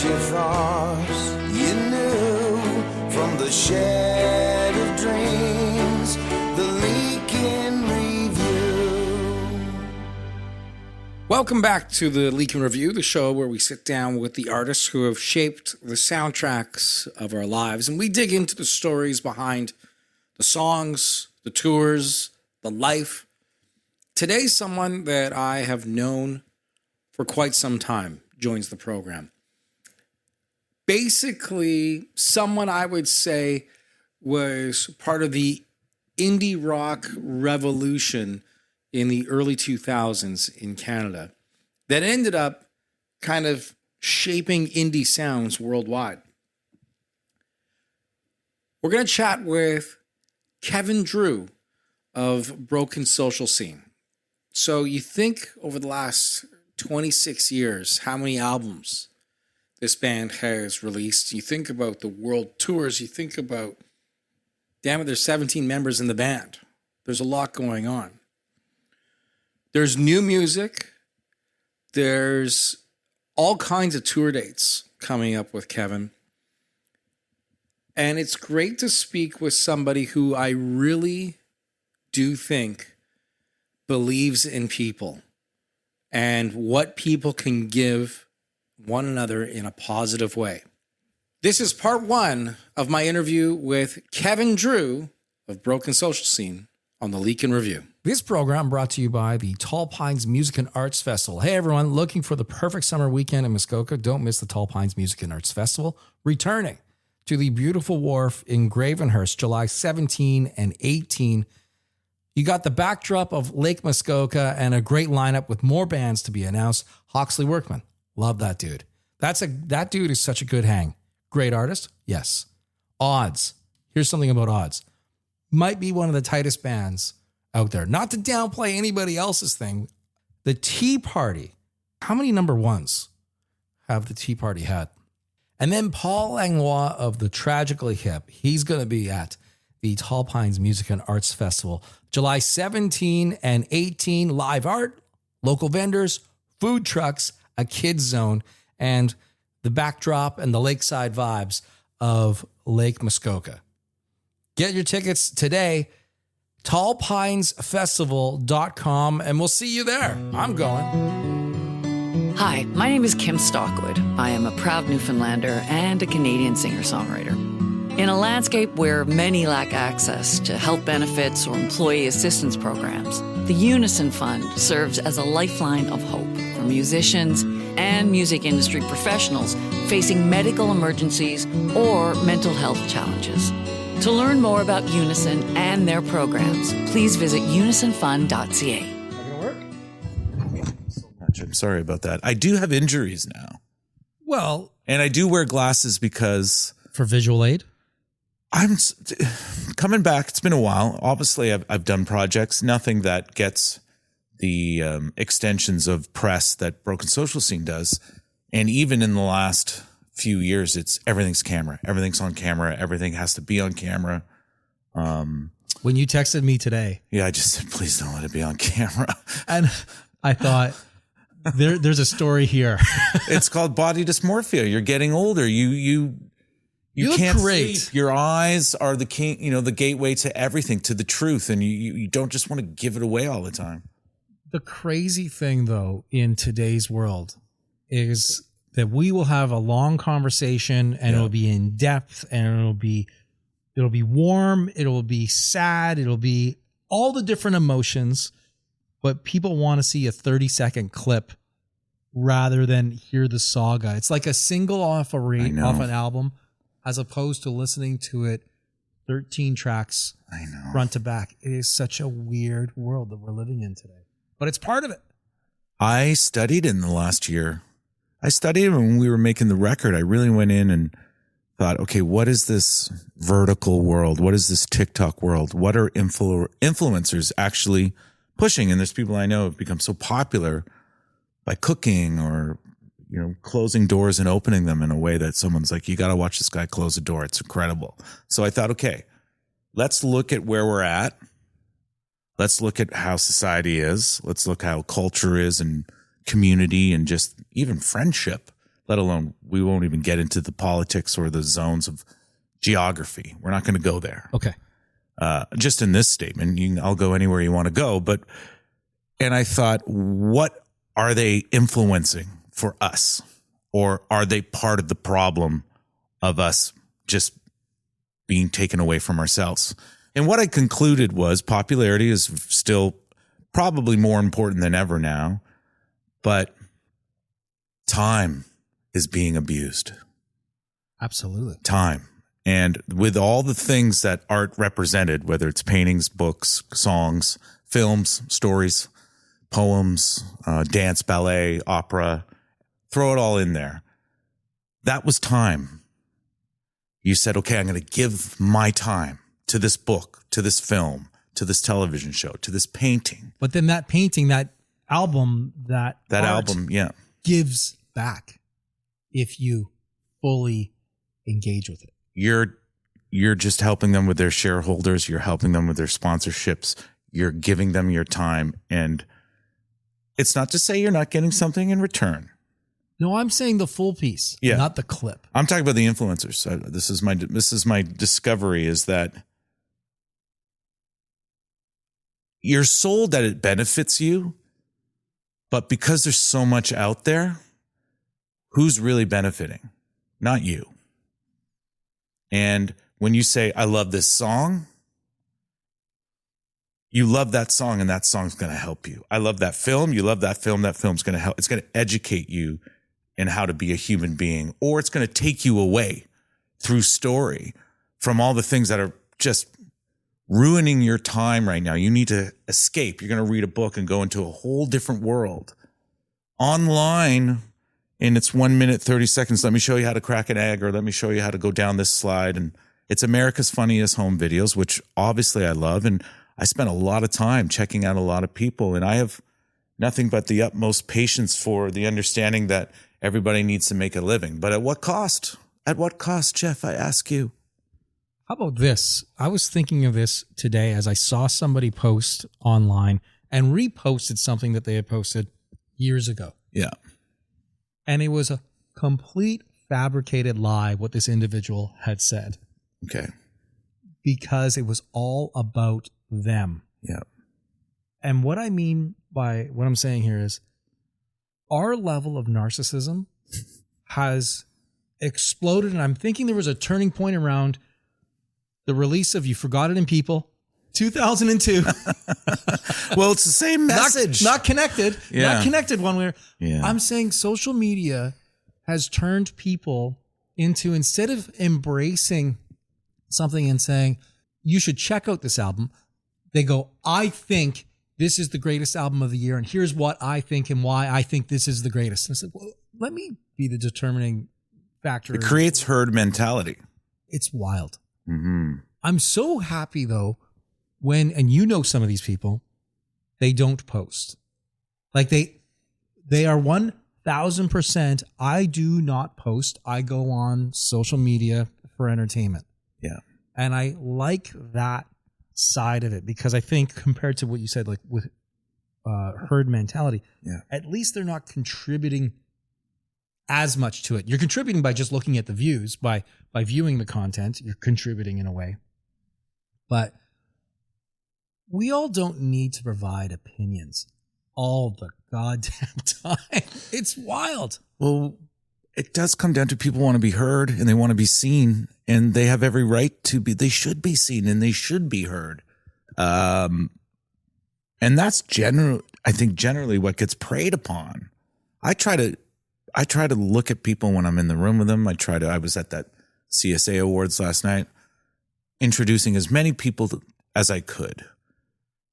you thought you knew from the shed of dreams, the Leak in Review. Welcome back to the Leak in Review, the show where we sit down with the artists who have shaped the soundtracks of our lives, and we dig into the stories behind the songs, the tours, the life. Today, someone that I have known for quite some time joins the program. Basically, someone I would say was part of the indie rock revolution in the early 2000s in Canada that ended up kind of shaping indie sounds worldwide. We're going to chat with Kevin Drew of Broken Social Scene. So you think over the last 26 years, how many albums this band has released. You think about the world tours, you think about, damn it, there's 17 members in the band. There's a lot going on. There's new music. There's all kinds of tour dates coming up with Kevin. And it's great to speak with somebody who I really do think believes in people and what people can give one another in a positive way. This is part one of my interview with Kevin Drew of Broken Social Scene on the Leak in Review. This program brought to you by the Tall Pines Music and Arts Festival. Hey everyone, looking for the perfect summer weekend in Muskoka? Don't miss the Tall Pines Music and Arts Festival, returning to the beautiful wharf in Gravenhurst, July 17 and 18. You got the backdrop of Lake Muskoka and a great lineup with more bands to be announced. Hawksley Workman. Love that dude. That dude is such a good hang. Great artist? Yes. Odds. Here's something about Odds. Might be one of the tightest bands out there. Not to downplay anybody else's thing. The Tea Party. How many number ones have the Tea Party had? And then Paul Langlois of the Tragically Hip. He's going to be at the Tall Pines Music and Arts Festival, July 17 and 18. Live art, local vendors, food trucks, a kids zone, and the backdrop and the lakeside vibes of Lake Muskoka. Get your tickets today, tallpinesfestival.com, and we'll see you there. I'm going. Hi, my name is Kim Stockwood. I am a proud Newfoundlander and a Canadian singer-songwriter. In a landscape where many lack access to health benefits or employee assistance programs, the Unison Fund serves as a lifeline of hope for musicians and music industry professionals facing medical emergencies or mental health challenges. To learn more about Unison and their programs, please visit unisonfund.ca. I'm sorry about that. I do have injuries now. Well, and I do wear glasses because... For visual aid? I'm coming back. It's been a while. Obviously, I've done projects, nothing that gets the extensions of press that Broken Social Scene does. And even in the last few years, everything's camera. Everything's on camera. Everything has to be on camera. When you texted me today. Yeah, I just said, please don't let it be on camera. And I thought, there's a story here. It's called body dysmorphia. You're getting older. You can't great. See. Your eyes are the the gateway to everything, to the truth, and you don't just want to give it away all the time. The crazy thing, though, in today's world is that we will have a long conversation, and it'll be in depth, and it'll be warm, it'll be sad, it'll be all the different emotions, but people want to see a 30-second clip rather than hear the saga. It's like a single off an album, as opposed to listening to it 13 tracks front to back. It is such a weird world that we're living in today. But it's part of it. I studied in the last year. I studied when we were making the record. I really went in and thought, okay, what is this vertical world? What is this TikTok world? What are influencers actually pushing? And there's people I know have become so popular by cooking or closing doors and opening them in a way that someone's like, you got to watch this guy close a door. It's incredible. So I thought, okay, let's look at where we're at. Let's look at how society is. Let's look how culture is and community and just even friendship. let alone we won't even get into the politics or the zones of geography. We're not going to go there. Okay. Just in this statement, I'll go anywhere you want to go. And I thought, what are they influencing for us? Or are they part of the problem of us just being taken away from ourselves? And what I concluded was popularity is still probably more important than ever now, but time is being abused. Absolutely. Time. And with all the things that art represented, whether it's paintings, books, songs, films, stories, poems, dance, ballet, opera, throw it all in there. That was time. You said, okay, I'm going to give my time to this book, to this film, to this television show, to this painting. But then that painting, that album, that album, yeah, gives back if you fully engage with it. You're just helping them with their shareholders. You're helping them with their sponsorships. You're giving them your time. And it's not to say you're not getting something in return. No, I'm saying the full piece, not the clip. I'm talking about the influencers. This is my discovery is that you're sold that it benefits you, but because there's so much out there, who's really benefiting? Not you. And when you say, I love this song, you love that song and that song's going to help you. I love that film. You love that film. That film's going to help. It's going to educate you in how to be a human being, or it's going to take you away through story from all the things that are just ruining your time right now. You need to escape. You're going to read a book and go into a whole different world. Online, and it's 1 minute, 30 seconds. Let me show you how to crack an egg, or let me show you how to go down this slide. And it's America's Funniest Home Videos, which obviously I love. And I spent a lot of time checking out a lot of people. And I have nothing but the utmost patience for the understanding that everybody needs to make a living. But at what cost? At what cost, Jeff, I ask you? How about this? I was thinking of this today as I saw somebody post online and reposted something that they had posted years ago. Yeah. And it was a complete fabricated lie what this individual had said. Okay. Because it was all about them. Yeah. And what I mean by what I'm saying here is our level of narcissism has exploded. And I'm thinking there was a turning point around the release of You Forgot It in People, 2002. Well, it's the same message. Not connected. Yeah. Not connected one way. Yeah. I'm saying social media has turned people into, instead of embracing something and saying, you should check out this album, they go, I think this is the greatest album of the year, and here's what I think and why I think this is the greatest. And I said, well, let me be the determining factor. It creates herd mentality. It's wild. Mm-hmm. I'm so happy, though, when, and you know some of these people, they don't post. Like they are 1,000%. I do not post. I go on social media for entertainment. Yeah. And I like that side of it because I think compared to what you said, like with herd mentality, at least they're not contributing as much to it. You're contributing by just looking at the views, by viewing the content. You're contributing in a way. But we all don't need to provide opinions all the goddamn time. It's wild. Well, it does come down to people want to be heard and they want to be seen, and they have every right to be. They should be seen and they should be heard. And that's generally what gets preyed upon. I try to look at people when I'm in the room with them. I was at that CSA Awards last night, introducing as many people as I could,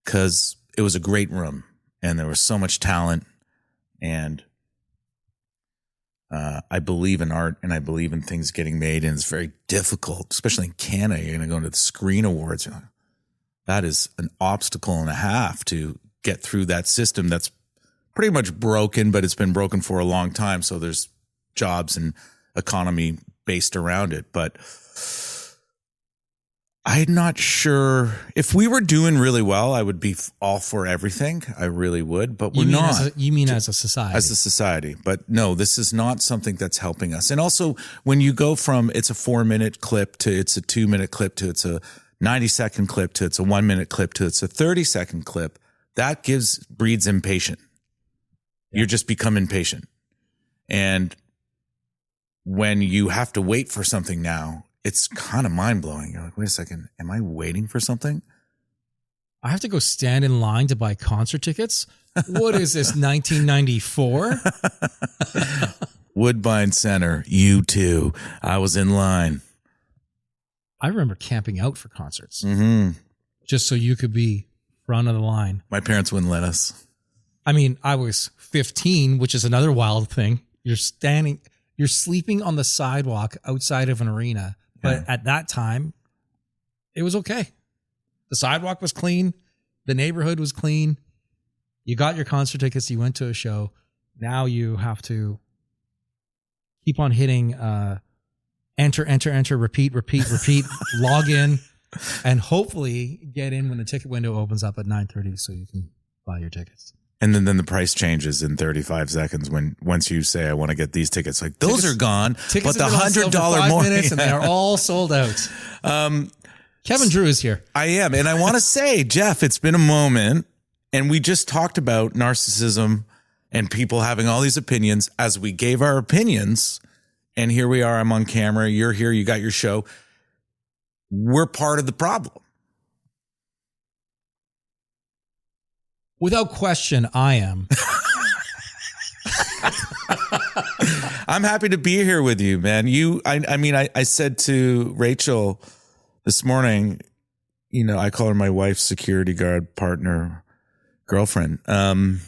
because it was a great room and there was so much talent. And I believe in art and I believe in things getting made, and it's very difficult, especially in Canada. You're going to go to the Screen Awards. That is an obstacle and a half to get through that system that's pretty much broken, but it's been broken for a long time. So there's jobs and economy based around it. But I'm not sure if we were doing really well, I would be all for everything. I really would, but we're not. You mean as a society? As a society. But no, this is not something that's helping us. And also when you go from it's a 4-minute clip to it's a 2-minute clip to it's a 90-second clip to it's a 1-minute clip to it's a 30-second clip, that breeds impatient. Yeah. You're just become impatient. And when you have to wait for something now, it's kind of mind-blowing. You're like, wait a second, am I waiting for something? I have to go stand in line to buy concert tickets? What is this, 1994? Woodbine Center, U2. I was in line. I remember camping out for concerts. Mm-hmm. Just so you could be front of the line. My parents wouldn't let us. I mean, I was 15, which is another wild thing. You're sleeping on the sidewalk outside of an arena. But at that time, it was okay. The sidewalk was clean. The neighborhood was clean. You got your concert tickets. You went to a show. Now you have to keep on hitting enter, repeat, log in, and hopefully get in when the ticket window opens up at 9:30 so you can buy your tickets. And then the price changes in 35 seconds once you say, I want to get these tickets. Like, those are gone, but the $100 more. Minutes and they're all sold out. Kevin Drew is here. I am. And I want to say, Jeff, it's been a moment. And we just talked about narcissism and people having all these opinions as we gave our opinions. And here we are. I'm on camera. You're here. You got your show. We're part of the problem. Without question, I am. I'm happy to be here with you, man. I said to Rachel this morning, I call her my wife's security guard, partner, girlfriend. And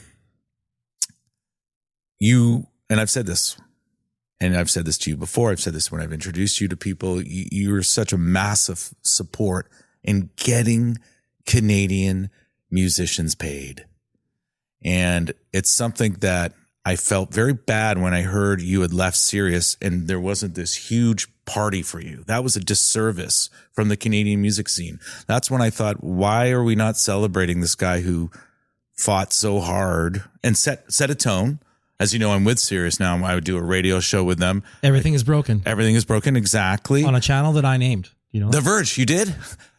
I've said this, and I've said this to you before. I've said this when I've introduced you to people. You're such a massive support in getting Canadian musicians paid. And it's something that I felt very bad when I heard you had left Sirius and there wasn't this huge party for you. That was a disservice from the Canadian music scene. That's when I thought, why are we not celebrating this guy who fought so hard and set a tone? As you know, I'm with Sirius now. I would do a radio show with them. Everything is broken. Everything is broken. Exactly. On a channel that I named. The Verge. You did?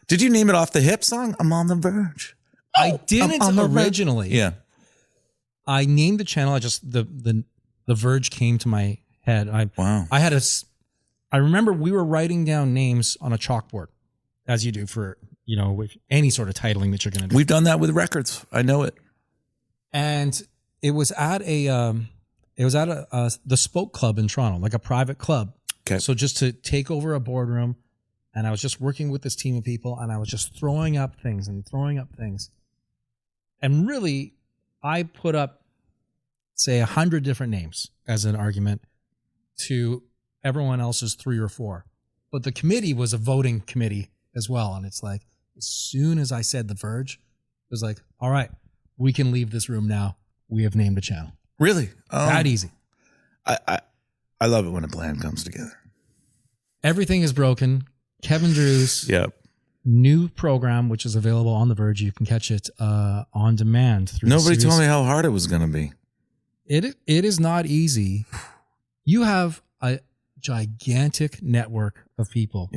Did you name it off the hip song? I'm on the Verge. I didn't originally. Yeah. I named the channel. The Verge came to my head. I remember we were writing down names on a chalkboard, as you do for, with any sort of titling that you're going to do. We've done that with records. I know it. And it was at the Spoke Club in Toronto, like a private club. Okay. So just to take over a boardroom, and I was just working with this team of people, and I was just throwing up things. And really, I put up, say, 100 different names as an argument to everyone else's 3 or 4. But the committee was a voting committee as well. And it's like, as soon as I said The Verge, it was like, all right, we can leave this room now. We have named a channel. Really? That easy. I love it when a plan comes together. Everything is broken. Kevin Drew's new program, which is available on The Verge. You can catch it on demand. Nobody told me how hard it was going to be. It is not easy. You have a gigantic network of people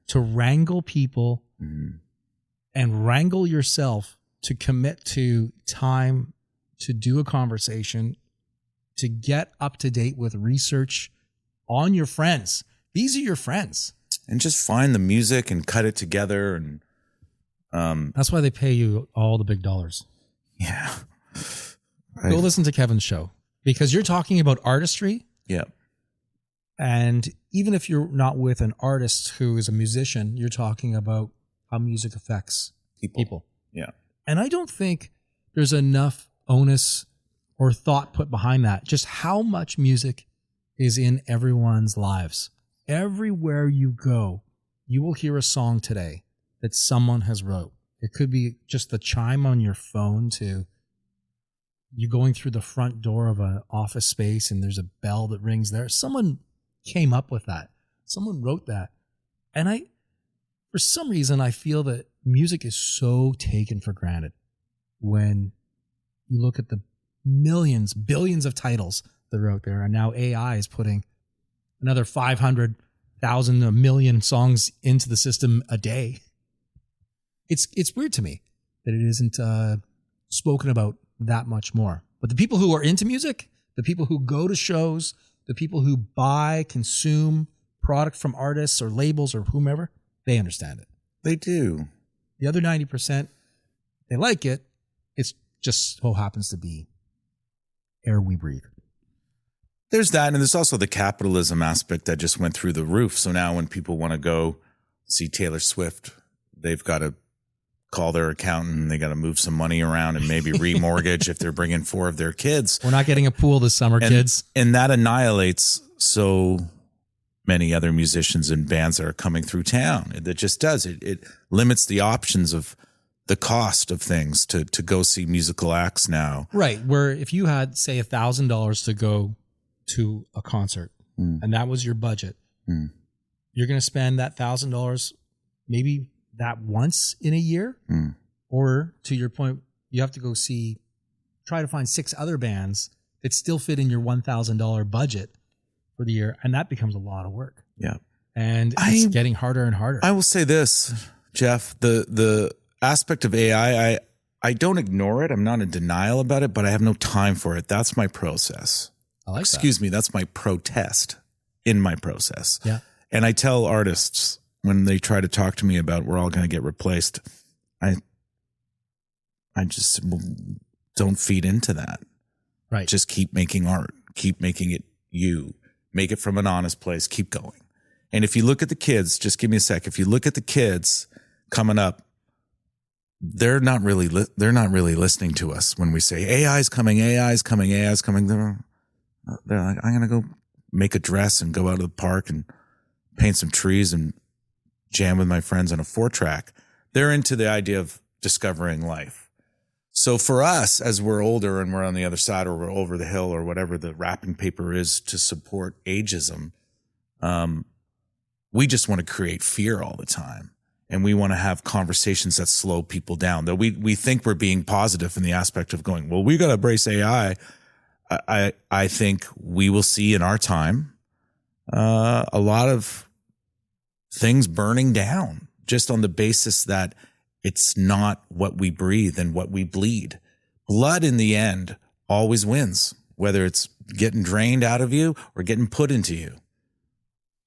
to wrangle people and wrangle yourself to commit to time, to do a conversation, to get up to date with research on your friends. These are your friends. And just find the music and cut it together. And that's why they pay you all the big dollars. Yeah. Go listen to Kevin's show, because you're talking about artistry. Yeah. And even if you're not with an artist who is a musician, you're talking about how music affects people. Yeah. And I don't think there's enough onus or thought put behind that. Just how much music is in everyone's lives. Everywhere you go, you will hear a song today that someone has wrote. It could be just the chime on your phone to you going through the front door of an office space and there's a bell that rings there. Someone came up with that. Someone wrote that. And for some reason, I feel that music is so taken for granted when you look at the millions, billions of titles that are out there. And now AI is putting another 500,000, a million songs into the system a day. It's weird to me that it isn't spoken about that much more. But the people who are into music, the people who go to shows, the people who buy, consume product from artists or labels or whomever, they understand it. They do. The other 90%, they like it. It's just so happens to be air we breathe. There's that. And there's also the capitalism aspect that just went through the roof. So now when people want to go see Taylor Swift, they've got to call their accountant and they got to move some money around and maybe remortgage if they're bringing 4 of their kids. We're not getting a pool this summer, kids. And that annihilates so many other musicians and bands that are coming through town. It just does. It limits the options of the cost of things to go see musical acts now. Right. Where if you had, say, $1,000 to go to a concert and that was your budget, you're going to spend that $1,000 maybe that once in a year, or to your point, you have to go try to find 6 other bands that still fit in your $1,000 budget for the year. And that becomes a lot of work. Yeah. And it's getting harder and harder. I will say this, Jeff, the aspect of AI, I don't ignore it. I'm not in denial about it, but I have no time for it. That's my process. I like Excuse me. That's my protest in my process. Yeah. And I tell artists when they try to talk to me about we're all going to get replaced, I just don't feed into that. Right. Just keep making art. Keep making it you. Make it from an honest place. Keep going. And if you look at the kids, just give me a sec. If you look at the kids coming up, they're not really listening to us when we say AI's coming. They're like, I'm going to go make a dress and go out to the park and paint some trees and jam with my friends on a 4-track. They're into the idea of discovering life. So for us, as we're older and we're on the other side or we're over the hill or whatever the wrapping paper is to support ageism, we just want to create fear all the time. And we want to have conversations that slow people down. Though we think we're being positive in the aspect of going, well, we got to embrace AI. I think we will see in our time a lot of things burning down just on the basis that it's not what we breathe and what we bleed. Blood in the end always wins, whether it's getting drained out of you or getting put into you.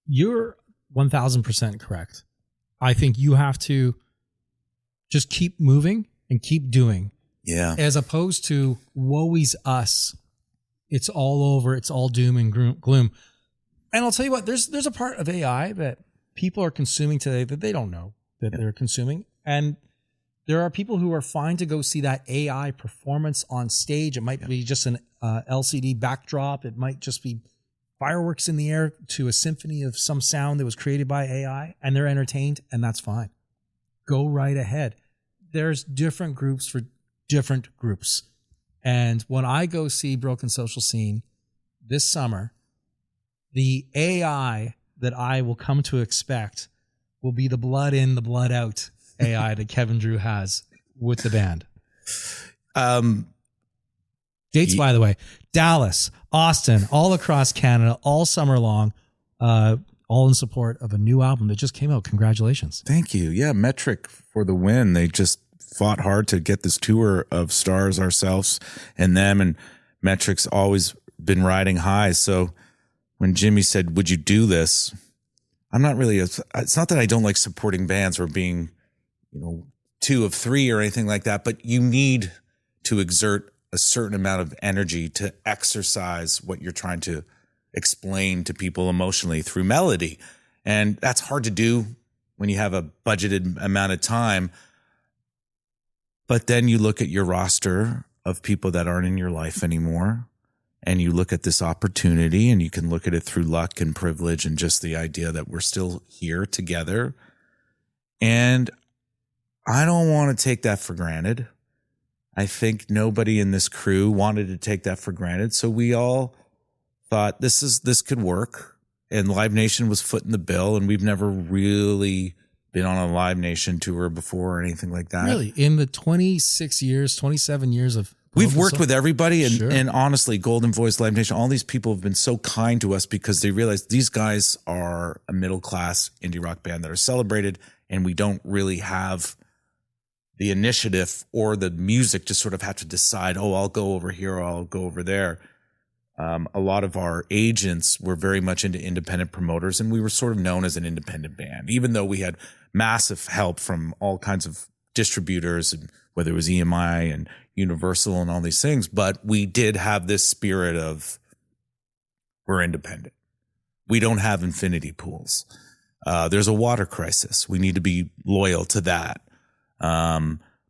You're 1,000% correct. I think you have to just keep moving and keep doing. Yeah. As opposed to woe is us. It's all over. It's all doom and gloom. And I'll tell you what, there's a part of AI that people are consuming today that they don't know that they're consuming. And there are people who are fine to go see that AI performance on stage. It might be just an LCD backdrop. It might just be fireworks in the air to a symphony of some sound that was created by AI, and they're entertained, and that's fine. Go right ahead. There's different groups for different groups. And when I go see Broken Social Scene this summer, the AI that I will come to expect will be the blood in, the blood out AI that Kevin Drew has with the band. Dates, by the way, Dallas, Austin, all across Canada, all summer long, all in support of a new album that just came out. Congratulations. Thank you. Yeah, Metric for the win. They just fought hard to get this tour of stars, ourselves and them, and Metric's always been riding high. So when Jimmy said, would you do this? I'm not really, it's not that I don't like supporting bands or being, 2 of 3 or anything like that, but you need to exert a certain amount of energy to exercise what you're trying to explain to people emotionally through melody. And that's hard to do when you have a budgeted amount of time. But then you look at your roster of people that aren't in your life anymore, and you look at this opportunity, and you can look at it through luck and privilege and just the idea that we're still here together. And I don't want to take that for granted. I think nobody in this crew wanted to take that for granted. So we all thought this could work. And Live Nation was footing the bill, and we've never really been on a Live Nation tour before or anything like that. Really? In the 27 years of We've worked with everybody, and, Sure. and honestly, Golden Voice, Live Nation, all these people have been so kind to us because they realize these guys are a middle-class indie rock band that are celebrated, and we don't really have the initiative or the music to sort of have to decide, oh, I'll go over here or I'll go over there. A lot of our agents were very much into independent promoters, and we were sort of known as an independent band, even though we had massive help from all kinds of distributors, and whether it was EMI and Universal and all these things. But we did have this spirit of we're independent. We don't have infinity pools. There's a water crisis. We need to be loyal to that.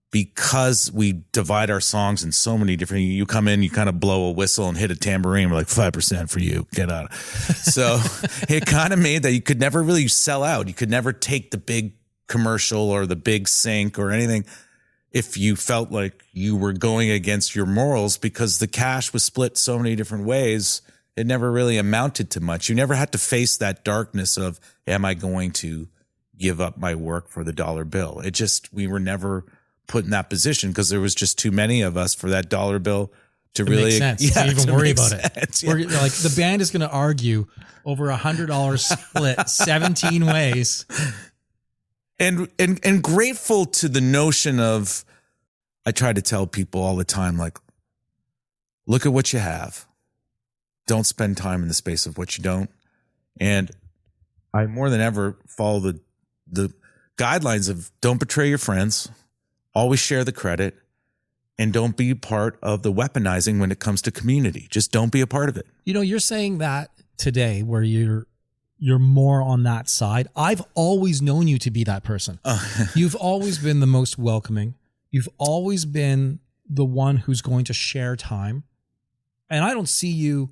Because we divide our songs in so many different, you come in, you kind of blow a whistle and hit a tambourine. We're like 5% for you. Get out. So it kind of made that you could never really sell out. You could never take the big commercial or the big sync or anything if you felt like you were going against your morals, because the cash was split so many different ways. It never really amounted to much. You never had to face that darkness of, am I going to give up my work for the dollar bill? It just, we were never put in that position because there was just too many of us for that dollar bill to really make sense. Yeah, to even to worry make about sense. it. Yeah. We're, like, the band is going to argue over $100 split 17 ways. And grateful to the notion of, I try to tell people all the time, like, look at what you have. Don't spend time in the space of what you don't. And I more than ever follow the guidelines of don't betray your friends, always share the credit, and don't be part of the weaponizing when it comes to community. Just don't be a part of it. You know, you're saying that today where you're more on that side. I've always known you to be that person. You've always been the most welcoming. You've always been the one who's going to share time. And I don't see you,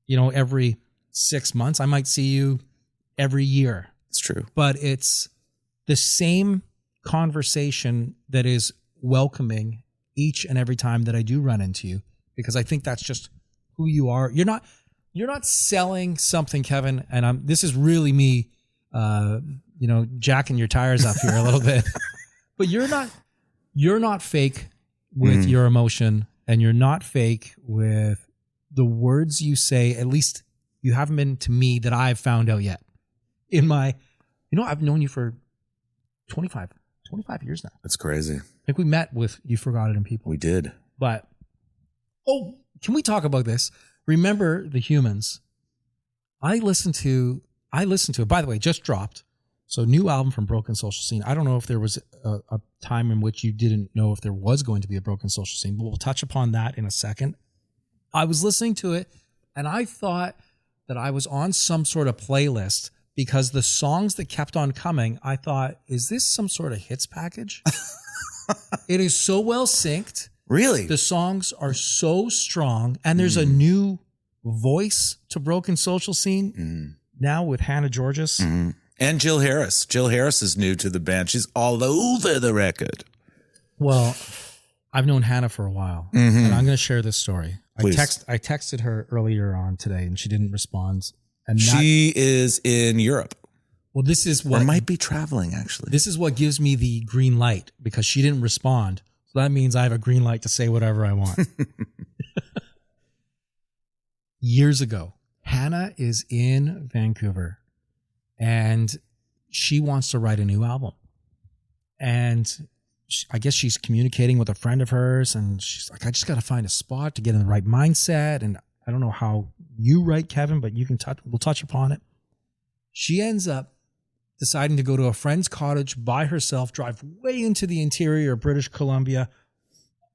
every 6 months. I might see you every year. It's true. But it's the same conversation that is welcoming each and every time that I do run into you, because I think that's just who you are. You're not selling something, Kevin, and this is really me, jacking your tires up here a little bit. But you're not fake with your emotion, and you're not fake with the words you say. At least you haven't been to me that I've found out yet. I've known you for 25 years now. That's crazy. I think we met with You Forgot It in People. We did. But, can we talk about this? Remember the Humans. I listened to it, by the way, just dropped. So new album from Broken Social Scene. I don't know if there was a time in which you didn't know if there was going to be a Broken Social Scene, but we'll touch upon that in a second. I was listening to it and I thought that I was on some sort of playlist because the songs that kept on coming, I thought, is this some sort of hits package? It is so well synced. Really? The songs are so strong, and there's a new voice to Broken Social Scene now with Hannah Georges. And Jill Harris. Jill Harris is new to the band. She's all over the record. Well, I've known Hannah for a while, and I'm going to share this story. I Please. texted her earlier on today, and she didn't respond. And She is in Europe. well, this is Or what might be traveling, actually. this is what gives me the green light, because she didn't respond. So that means I have a green light to say whatever I want. Years ago, Hannah is in Vancouver and she wants to write a new album. And I guess she's communicating with a friend of hers, and she's like, I just got to find a spot to get in the right mindset. And I don't know how you write, Kevin, but we'll touch upon it. She ends up deciding to go to a friend's cottage by herself, drive way into the interior of British Columbia,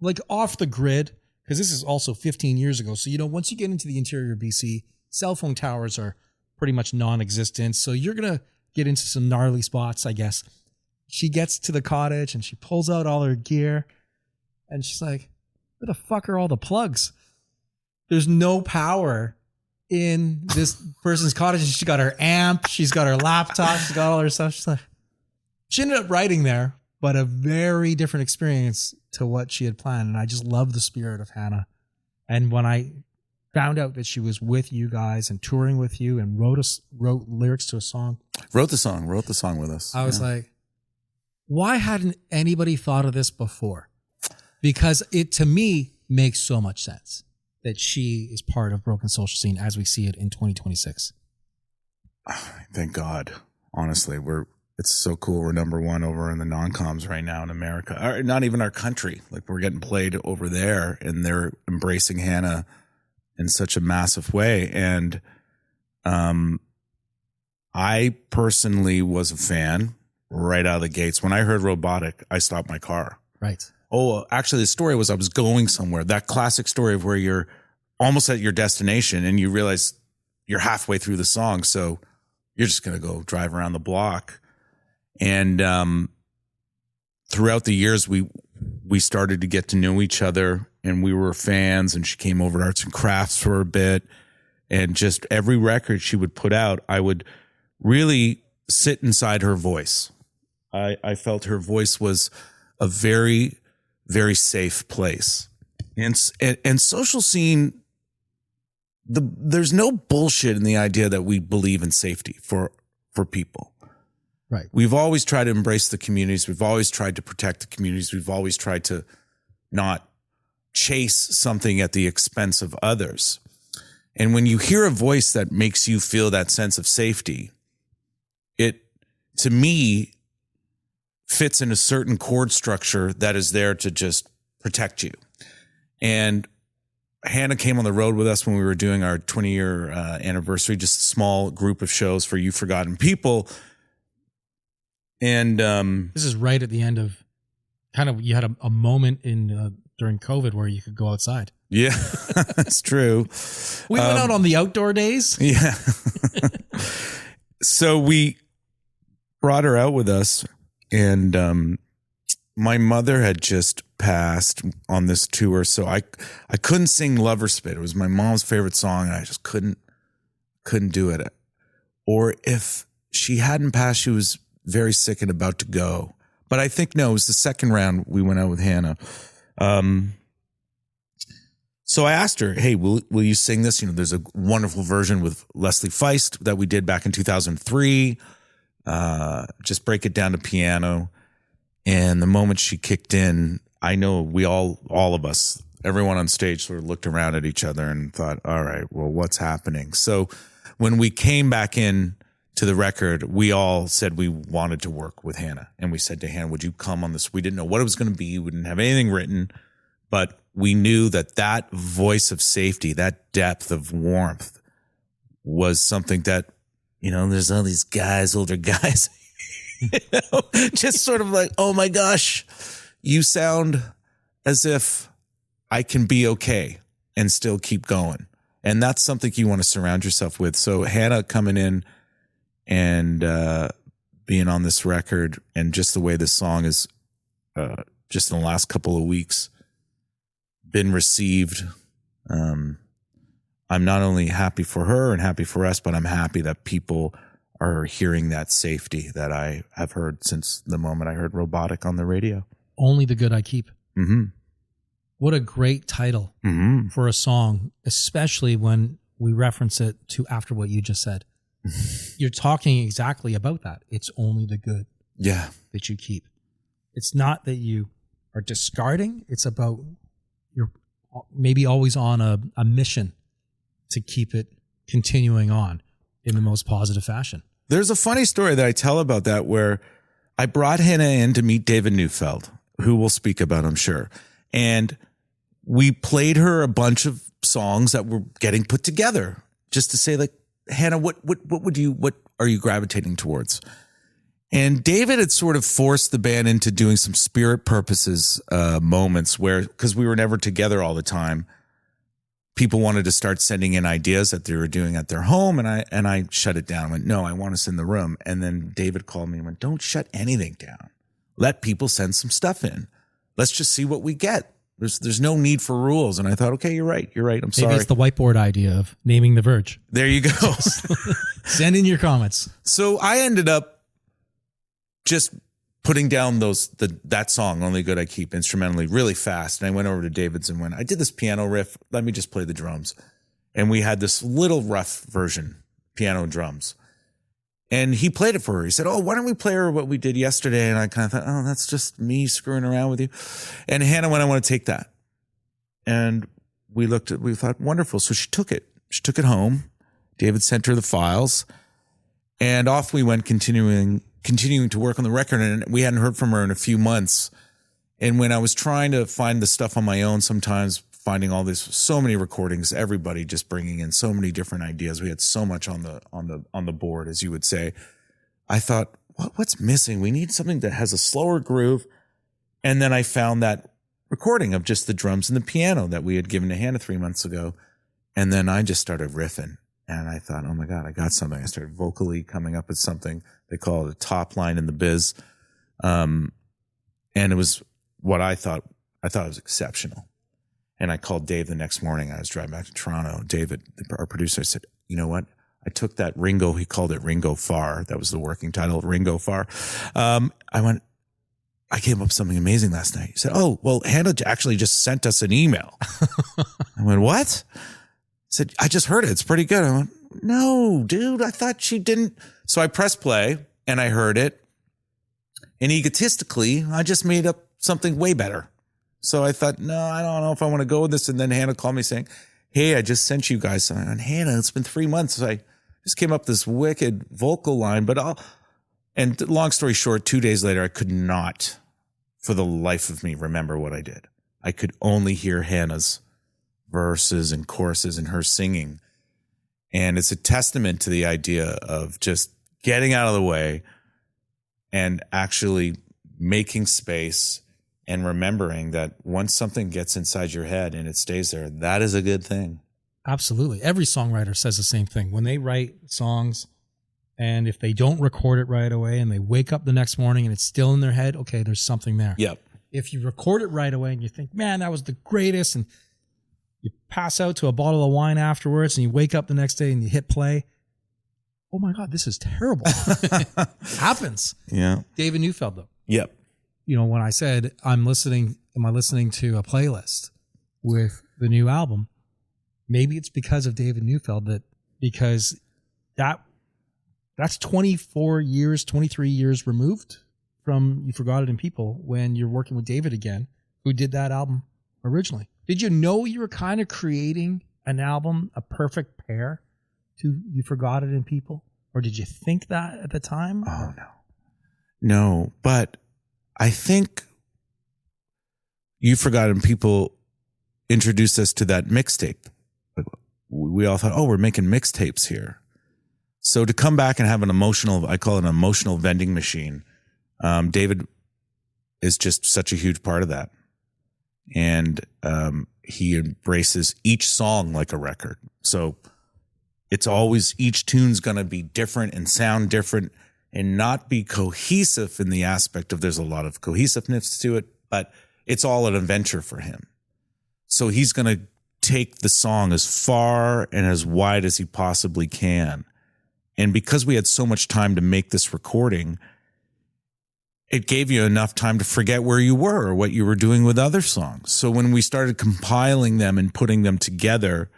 like off the grid, because this is also 15 years ago. So, once you get into the interior of BC, cell phone towers are pretty much non-existent. So you're going to get into some gnarly spots, I guess. She gets to the cottage and she pulls out all her gear and she's like, where the fuck are all the plugs? There's no power in this person's cottage. She got her amp, she's got her laptop, she's got all her stuff. She's like, she ended up writing there, but a very different experience to what she had planned. And I just love the spirit of Hannah. And when I found out that she was with you guys and touring with you and wrote lyrics to a song, Wrote the song with us. I was like, why hadn't anybody thought of this before? Because it, to me, makes so much sense that she is part of Broken Social Scene as we see it in 2026. Thank God. Honestly, it's so cool. We're number one over in the non-coms right now in America. Or not even our country. Like, we're getting played over there, and they're embracing Hannah in such a massive way. And I personally was a fan right out of the gates. When I heard Robotic, I stopped my car. Right. Oh, actually, the story was I was going somewhere. That classic story of where you're almost at your destination and you realize you're halfway through the song. So you're just going to go drive around the block. And throughout the years, we started to get to know each other, and we were fans, and she came over to Arts and Crafts for a bit. And just every record she would put out, I would really sit inside her voice. I felt her voice was a very, very safe place. And Social Scene, there's no bullshit in the idea that we believe in safety for people. Right. We've always tried to embrace the communities. We've always tried to protect the communities. We've always tried to not chase something at the expense of others. And when you hear a voice that makes you feel that sense of safety, it, to me, fits in a certain chord structure that is there to just protect you. And Hannah came on the road with us when we were doing our 20-year anniversary, just a small group of shows for You Forgotten People. And this is right at the end of you had a moment in during COVID where you could go outside. Yeah, that's true. We went out on the outdoor days. Yeah. So we brought her out with us, and my mother had just passed on this tour, so I couldn't sing Lover Spit. It was my mom's favorite song, and I just couldn't do it. Or if she hadn't passed, she was very sick and about to go. But I think, no, it was the second round we went out with Hannah. So I asked her, hey, will you sing this? You know, there's a wonderful version with Leslie Feist that we did back in 2003. Just break it down to piano. And the moment she kicked in, I know we all of us, everyone on stage sort of looked around at each other and thought, all right, well, what's happening? So when we came back in to the record, we all said we wanted to work with Hannah. And we said to Hannah, would you come on this? We didn't know what it was going to be. We didn't have anything written, but we knew that voice of safety, that depth of warmth was something that, you know, there's all these guys, older guys, you know, just sort of like, oh my gosh, you sound as if I can be okay and still keep going. And that's something you want to surround yourself with. So Hannah coming in and being on this record, and just the way this song is just in the last couple of weeks been received. I'm not only happy for her and happy for us, but I'm happy that people are hearing that safety that I have heard since the moment I heard Robotic on the radio. Only the Good I Keep. Mm-hmm. What a great title for a song, especially when we reference it to after what you just said. You're talking exactly about that. It's only the good that you keep. It's not that you are discarding. It's about you're maybe always on a mission to keep it continuing on in the most positive fashion. There's a funny story that I tell about that, where I brought Hannah in to meet David Newfeld, who we'll speak about, I'm sure. And we played her a bunch of songs that were getting put together just to say, like, Hannah, what are you gravitating towards? And David had sort of forced the band into doing some Spirit Purposes moments where, because we were never together all the time, people wanted to start sending in ideas that they were doing at their home, and I shut it down. I went, no, I want us in the room. And then David called me and went, don't shut anything down. Let people send some stuff in. Let's just see what we get. There's no need for rules. And I thought, okay, you're right. I'm sorry. Maybe it's the whiteboard idea of naming the Verge. There you go. Send in your comments. So I ended up just putting down that song, Only Good I Keep, instrumentally really fast. And I went over to David's and went, I did this piano riff. Let me just play the drums. And we had this little rough version, piano and drums. And he played it for her. He said, "Oh, why don't we play her what we did yesterday?" And I kind of thought, "Oh, that's just me screwing around with you." And Hannah went, "I want to take that." And we thought, wonderful. So she took it. She took it home. David sent her the files. And off we went, continuing to work on the record. And we hadn't heard from her in a few months. And when I was trying to find the stuff on my own, sometimes finding so many recordings, everybody just bringing in so many different ideas. We had so much on the board, as you would say. I thought, what's missing? We need something that has a slower groove. And then I found that recording of just the drums and the piano that we had given to Hannah 3 months ago. And then I just started riffing. And I thought, oh my God, I got something. I started vocally coming up with something. They call it a top line in the biz. And it was what I thought it was exceptional. And I called Dave the next morning. I was driving back to Toronto. David, our producer, said, "You know what? I took that Ringo," he called it Ringo Farr. That was the working title, Ringo Farr. I came up with something amazing last night. He said, "Oh, well, Hannah actually just sent us an email." I went, "What?" He said, "I just heard it. It's pretty good." I went, "No, dude, I thought she didn't." So I pressed play and I heard it. And egotistically, I just made up something way better. So I thought, no, I don't know if I want to go with this. And then Hannah called me saying, "Hey, I just sent you guys something." And Hannah, it's been 3 months. So I just came up with this wicked vocal line, and long story short, 2 days later, I could not for the life of me remember what I did. I could only hear Hannah's verses and choruses and her singing. And it's a testament to the idea of just getting out of the way and actually making space and remembering that once something gets inside your head and it stays there, that is a good thing. Absolutely. Every songwriter says the same thing. When they write songs, and if they don't record it right away and they wake up the next morning and it's still in their head, okay, there's something there. Yep. If you record it right away and you think, man, that was the greatest, and you pass out to a bottle of wine afterwards and you wake up the next day and you hit play, oh my God, this is terrible. Happens. Yeah. David Newfeld, though. Yep. You know, when I said, am I listening to a playlist with the new album? Maybe it's because of David Newfeld, because that's 24 years, 23 years removed from You Forgot It in People when you're working with David again, who did that album originally. Did you know you were kind of creating an album, a perfect pair to You Forgot It in People? Or did you think that at the time? Oh, no. No, but I think You Forgot It in People introduced us to that mixtape. We all thought, oh, we're making mixtapes here. So to come back and have I call it an emotional vending machine. David is just such a huge part of that. And he embraces each song like a record. So it's always, each tune's going to be different and sound different and not be cohesive in the aspect of there's a lot of cohesiveness to it, but it's all an adventure for him. So he's going to take the song as far and as wide as he possibly can. And because we had so much time to make this recording, it gave you enough time to forget where you were or what you were doing with other songs. So when we started compiling them and putting them together,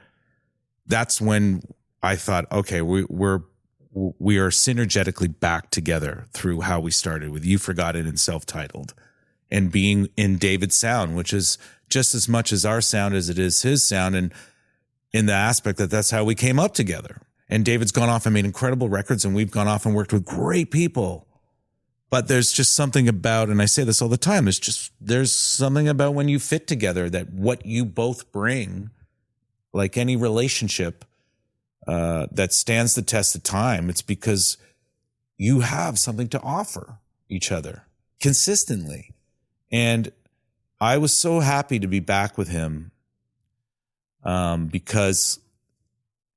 that's when I thought, okay, we are synergetically back together through how we started with You Forgot It and Self-Titled and being in David's sound, which is just as much as our sound as it is his sound. And in the aspect that's how we came up together. And David's gone off and made incredible records, and we've gone off and worked with great people. But there's just something about, and I say this all the time, there's something about when you fit together that what you both bring, like any relationship that stands the test of time, it's because you have something to offer each other consistently. And I was so happy to be back with him because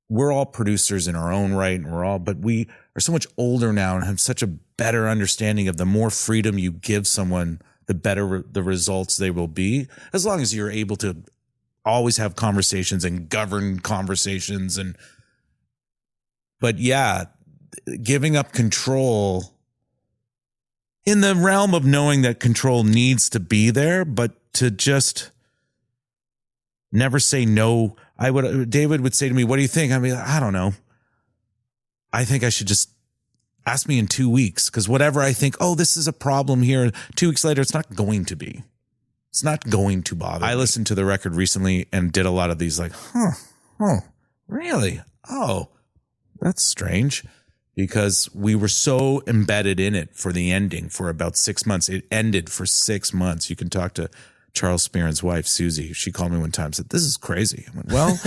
we're all producers in our own right, and but we are so much older now and have such a better understanding of the more freedom you give someone, the better the results they will be, as long as you're able to always have conversations and govern conversations. But yeah, giving up control in the realm of knowing that control needs to be there, but to just never say no. David would say to me, "What do you think?" I mean, I don't know. I think I should just ask me in 2 weeks, because whatever I think, oh, this is a problem here, 2 weeks later, it's not going to be. It's not going to bother me. I listened to the record recently and did a lot of these like, really? Oh, that's strange. Because we were so embedded in it for the ending for about 6 months. It ended for 6 months. You can talk to Charles Spearin's wife, Susie. She called me one time and said, this is crazy. I went, well,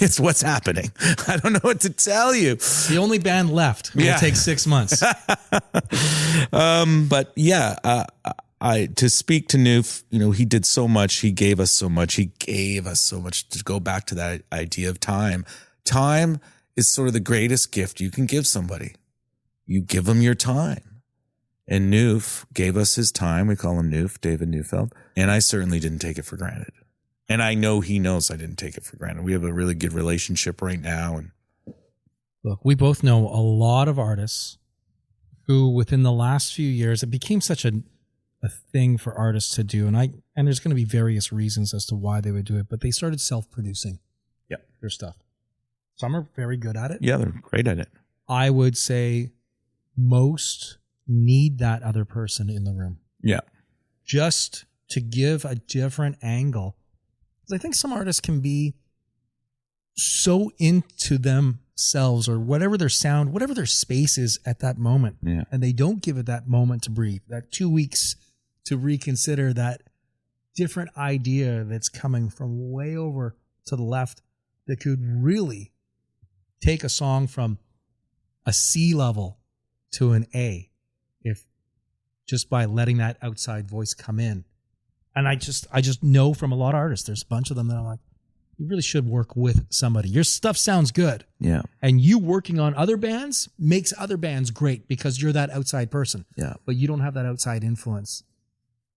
it's what's happening. I don't know what to tell you. The only band left will take 6 months. But yeah, to speak to Newf, he did so much. He gave us so much. He gave us so much. To go back to that idea of time. Time is sort of the greatest gift you can give somebody. You give them your time. And Newf gave us his time. We call him Newf, David Newfeld. And I certainly didn't take it for granted. And I know he knows I didn't take it for granted. We have a really good relationship right now. And look, we both know a lot of artists who within the last few years, it became such a thing for artists to do. And there's going to be various reasons as to why they would do it, but they started self-producing their stuff. Some are very good at it. Yeah, they're great at it. I would say most need that other person in the room. Yeah. Just to give a different angle. I think some artists can be so into themselves or whatever their sound, whatever their space is at that moment. Yeah. And they don't give it that moment to breathe, that 2 weeks to reconsider that different idea that's coming from way over to the left that could really take a song from a C level to an A, if just by letting that outside voice come in. And I just know from a lot of artists, there's a bunch of them that I'm like, you really should work with somebody. Your stuff sounds good. Yeah. And you working on other bands makes other bands great because you're that outside person. Yeah. But you don't have that outside influence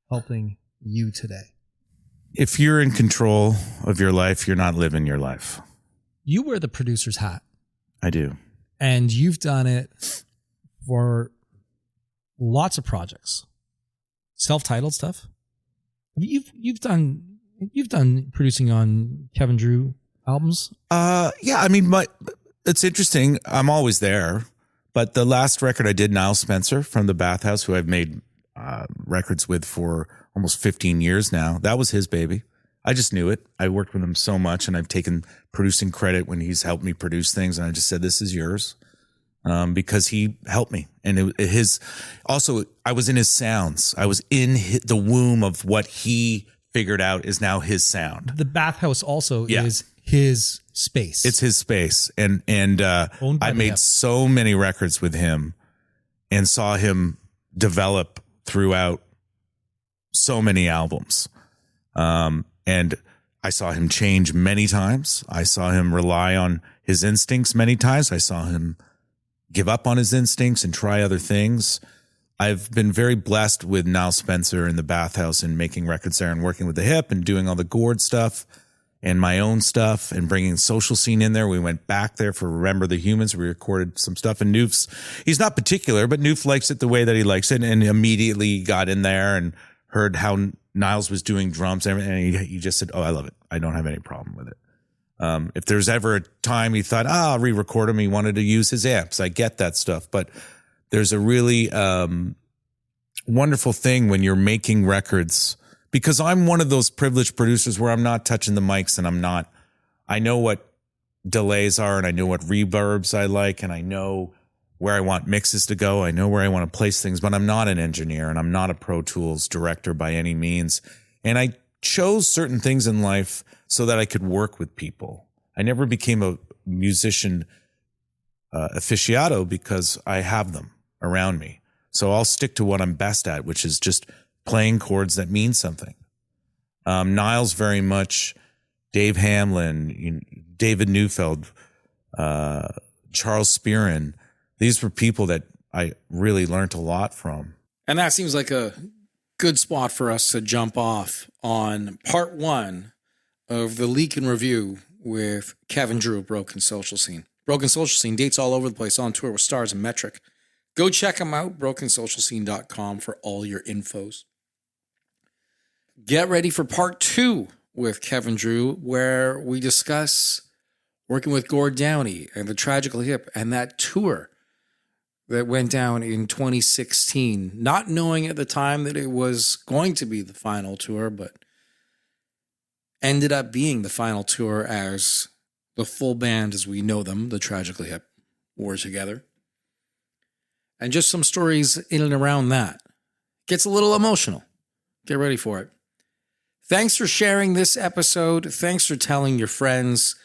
helping you today. If you're in control of your life, you're not living your life. You wear the producer's hat. I do. And you've done it for lots of projects. Self-titled stuff. You've done producing on Kevin Drew albums? Yeah, I mean, it's interesting. I'm always there. But the last record I did, Niall Spencer from the Bathhouse, who I've made records with for almost 15 years now, that was his baby. I just knew it. I worked with him so much, and I've taken producing credit when he's helped me produce things. And I just said, this is yours, because he helped me. And also, I was in his sounds. I was in the womb of what he figured out is now his sound. The Bathhouse also is his space. It's his space. And I made so many records with him and saw him develop throughout so many albums. And I saw him change many times. I saw him rely on his instincts many times. I saw him give up on his instincts and try other things. I've been very blessed with Niall Spencer and the Bathhouse and making records there and working with the Hip and doing all the Gord stuff and my own stuff and bringing Social Scene in there. We went back there for Remember the Humans. We recorded some stuff, and he's not particular, but Newf likes it the way that he likes it, and immediately got in there and heard how Niles was doing drums and everything, and he just said, oh, I love it. I don't have any problem with it. If there's ever a time he thought, I'll re-record him, he wanted to use his amps. I get that stuff. But there's a really wonderful thing when you're making records, because I'm one of those privileged producers where I'm not touching the mics, and I know what delays are, and I know what reverbs I like, and I know where I want mixes to go. I know where I want to place things, but I'm not an engineer, and I'm not a Pro Tools director by any means. And I chose certain things in life so that I could work with people. I never became a musician aficionado because I have them around me. So I'll stick to what I'm best at, which is just playing chords that mean something. Niall's very much Dave Hamlin, David Newfeld, Charles Spearin. These were people that I really learned a lot from. And that seems like a good spot for us to jump off on part one of the Leak and Review with Kevin Drew of Broken Social Scene. Broken Social Scene, dates all over the place, on tour with Stars and Metric. Go check them out, brokensocialscene.com, for all your infos. Get ready for part two with Kevin Drew, where we discuss working with Gord Downey and the Tragical Hip and that tour that went down in 2016, not knowing at the time that it was going to be the final tour, but ended up being the final tour as the full band as we know them, the Tragically Hip, were together. And just some stories in and around that. Gets a little emotional. Get ready for it. Thanks for sharing this episode. Thanks for telling your friends.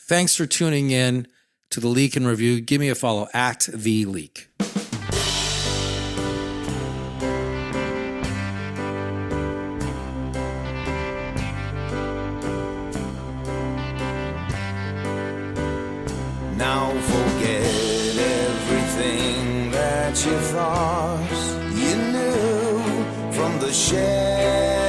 Thanks for tuning in to the Leak and Review. Give me a follow at The Leak. Now forget everything that you thought you knew from the shed